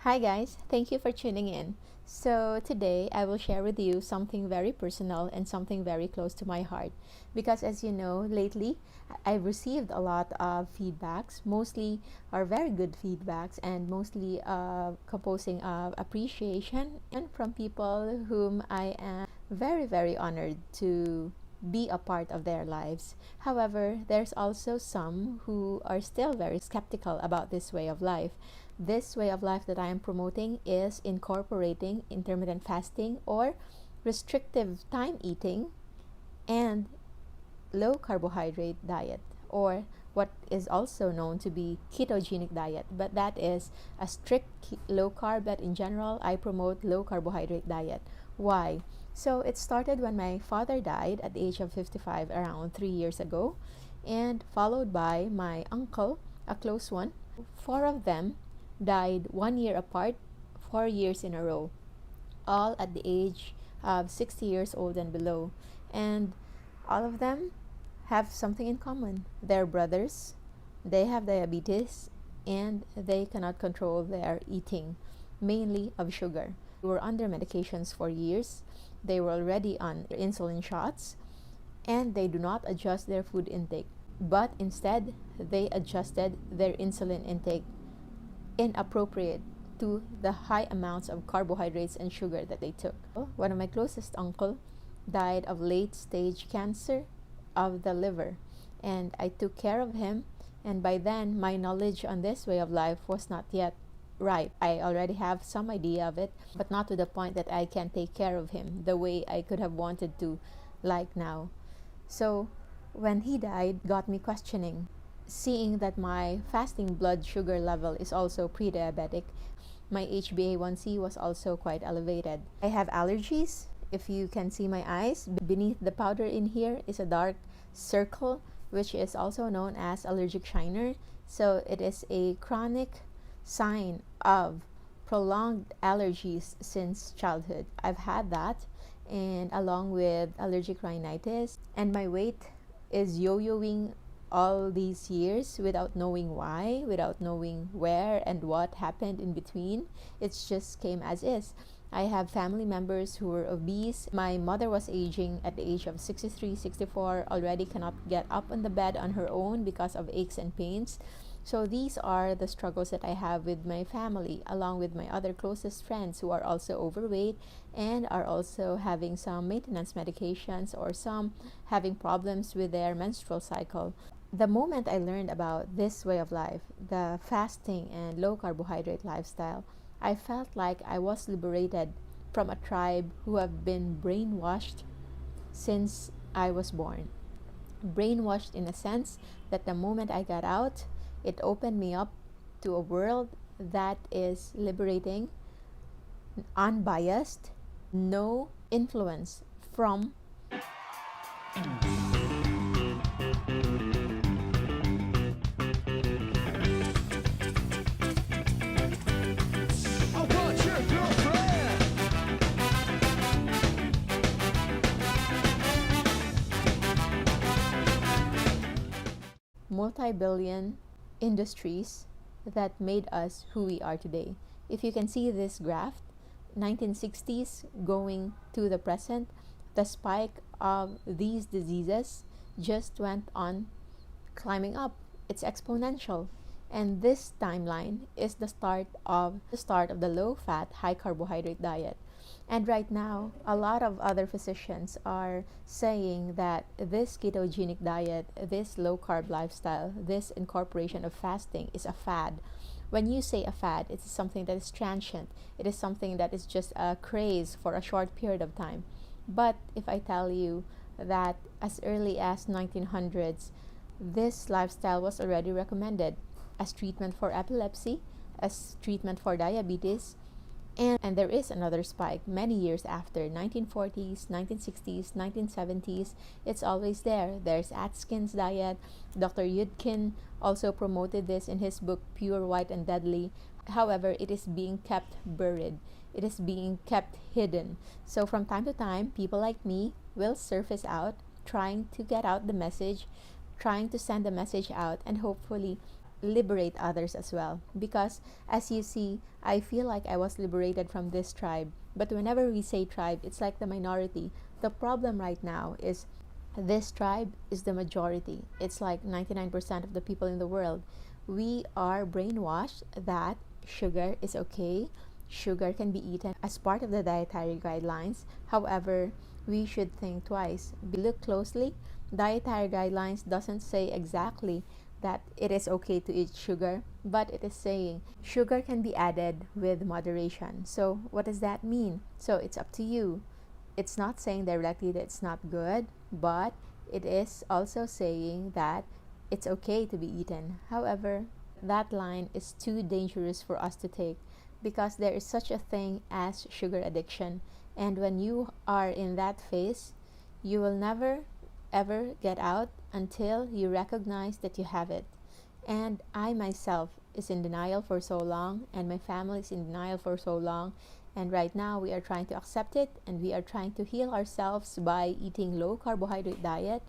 Hi guys, thank you for tuning in. So today I will share with you something very personal and something very close to my heart because as you know, lately I've received a lot of feedbacks, mostly are very good feedbacks and mostly composing of appreciation and from people whom I am very honored to be a part of their lives. However, there's also some who are still very skeptical about this way of life. This way of life that I am promoting is incorporating intermittent fasting or restrictive time eating and low carbohydrate diet, or what is also known to be ketogenic diet, but that is a strict low carb, but in general I promote low carbohydrate diet. Why? So it started when my father died at the age of 55 around 3 years ago, and followed by my uncle, a close one. Four of them died 1 year apart, 4 years in a row, all at the age of 60 years old and below. And all of them have something in common. They're brothers, they have diabetes, and they cannot control their eating, mainly of sugar. They were under medications for years, they were already on insulin shots, and they do not adjust their food intake, but instead they adjusted their insulin intake inappropriate to the high amounts of carbohydrates and sugar that they took. One of my closest uncle died of late stage cancer of the liver, and I took care of him, and by then my knowledge on this way of life was not yet ripe. I already have some idea of it, but not to the point that I can take care of him the way I could have wanted to, like now. So when he died, got me questioning, seeing that my fasting blood sugar level is also pre-diabetic. My HbA1c was also quite elevated. I have allergies. If you can see my eyes, beneath the powder in here is a dark circle, which is also known as allergic shiner. So it is a chronic sign of prolonged allergies since childhood. I've had that, and along with allergic rhinitis, and my weight is yo-yoing all these years without knowing why, without knowing where and what happened in between. It just came as is. I have family members who were obese. My mother was aging at the age of 63, 64, already cannot get up on the bed on her own because of aches and pains. So these are the struggles that I have with my family, along with my other closest friends who are also overweight and are also having some maintenance medications or some having problems with their menstrual cycle. The moment I learned about this way of life, the fasting and low carbohydrate lifestyle, I felt like I was liberated from a tribe who have been brainwashed since I was born. Brainwashed in a sense that the moment I got out, it opened me up to a world that is liberating, unbiased, no influence from multi-billion industries that made us who we are today. If you can see this graph, 1960s going to the present, the spike of these diseases just went on climbing up. It's exponential. And this timeline is the start of the low-fat, high-carbohydrate diet. And right now, a lot of other physicians are saying that this ketogenic diet, this low-carb lifestyle, this incorporation of fasting is a fad. When you say a fad, it's something that is transient. It is something that is just a craze for a short period of time. But if I tell you that as early as 1900s, this lifestyle was already recommended as treatment for epilepsy, as treatment for diabetes, and there is another spike many years after, 1940s, 1960s, 1970s. It's always there. There's Atkins diet. Dr. Yudkin also promoted this in his book Pure, White, and Deadly. However, it is being kept buried. It is being kept hidden. So from time to time, people like me will surface out, trying to get out the message, trying to send the message out, and hopefully liberate others as well. Because as you see, I feel like I was liberated from this tribe. But whenever we say tribe, it's like the minority. The problem right now is this tribe is the majority. It's like 99% of the people in the world. We are brainwashed that sugar is okay. Sugar can be eaten as part of the dietary guidelines. However, we should think twice. Look closely. Dietary guidelines doesn't say exactly that it is okay to eat sugar, but it is saying sugar can be added with moderation. So what does that mean? So it's up to you. It's not saying directly that it's not good, but it is also saying that it's okay to be eaten. However, that line is too dangerous for us to take because there is such a thing as sugar addiction. And when you are in that phase, you will never ever get out until you recognize that you have it. And I myself is in denial for so long, and my family is in denial for so long. And right now we are trying to accept it, and we are trying to heal ourselves by eating low carbohydrate diet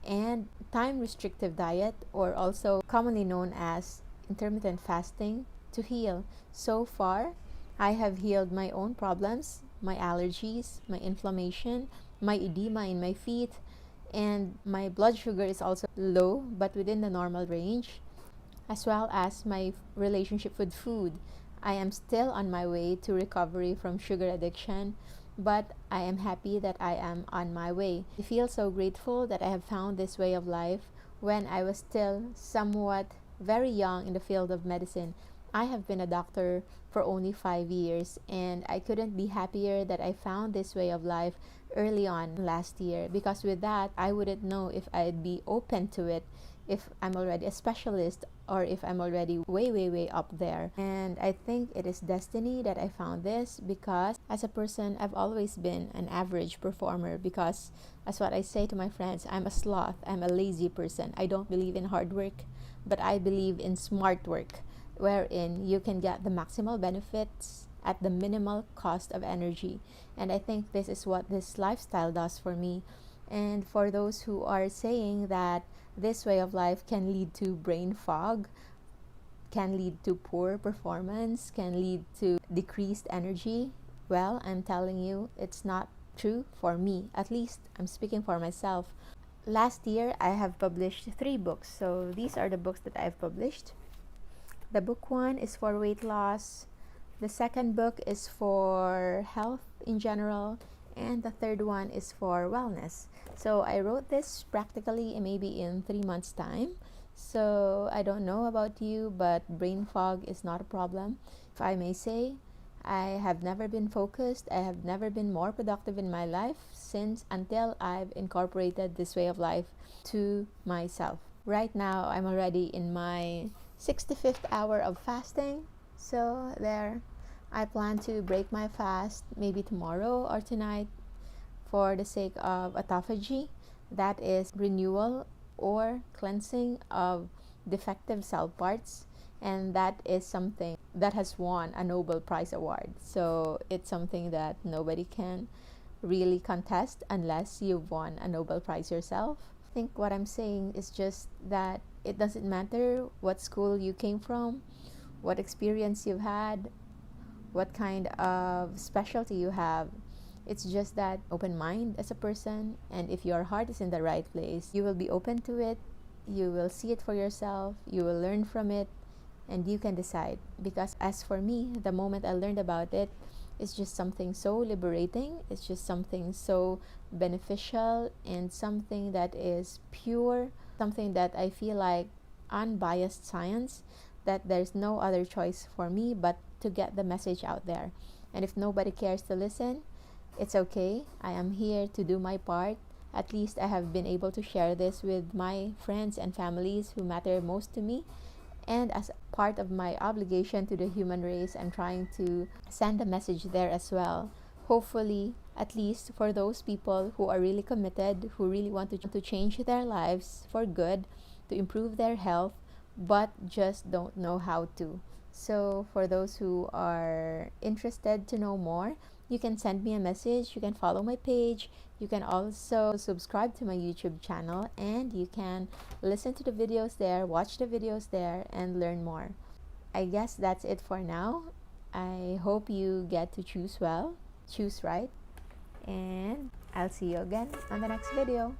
and time restrictive diet, or also commonly known as intermittent fasting, to heal. So far, I have healed my own problems, my allergies, my inflammation, my edema in my feet, and my blood sugar is also low but within the normal range, as well as my relationship with food. I am still on my way to recovery from sugar addiction, but I am happy that I am on my way. I feel so grateful that I have found this way of life when I was still somewhat very young in the field of medicine. I have been a doctor for only 5 years, and I couldn't be happier that I found this way of life early on last year, because with that I wouldn't know if I'd be open to it, if I'm already a specialist, or if I'm already way up there. And I think it is destiny that I found this, because as a person I've always been an average performer, because as what I say to my friends, I'm a sloth, I'm a lazy person. I don't believe in hard work, but I believe in smart work, wherein you can get the maximal benefits at the minimal cost of energy. And I think this is what this lifestyle does for me. And for those who are saying that this way of life can lead to brain fog, can lead to poor performance, can lead to decreased energy, well, I'm telling you, it's not true for me. At least I'm speaking for myself. Last year, I have published 3 books. So these are the books that I've published. The book 1 is for weight loss. The second book is for health in general. And the third one is for wellness. So I wrote this practically maybe in 3 months' time. So I don't know about you, but brain fog is not a problem. If I may say, I have never been focused. I have never been more productive in my life until I've incorporated this way of life to myself. Right now, I'm already in my 65th hour of fasting. So there, I plan to break my fast maybe tomorrow or tonight for the sake of autophagy, that is renewal or cleansing of defective cell parts, and that is something that has won a Nobel Prize award. So it's something that nobody can really contest unless you've won a Nobel Prize yourself. I think what I'm saying is just that it doesn't matter what school you came from, what experience you've had, what kind of specialty you have. It's just that open mind as a person, and if your heart is in the right place, you will be open to it, you will see it for yourself, you will learn from it, and you can decide. Because as for me, the moment I learned about it, it's just something so liberating, it's just something so beneficial, and something that is pure, something that I feel like unbiased science, that there's no other choice for me but to get the message out there. And if nobody cares to listen, it's okay. I am here to do my part. At least I have been able to share this with my friends and families who matter most to me. And as part of my obligation to the human race, I'm trying to send a message there as well. Hopefully, at least for those people who are really committed, who really want to change their lives for good, to improve their health, but just don't know how to. So for those who are interested to know more, you can send me a message, you can follow my page, you can also subscribe to my YouTube channel, and you can listen to the videos there, watch the videos there, and learn more. I guess that's it for now. I hope you get to choose well, choose right, and I'll see you again on the next video.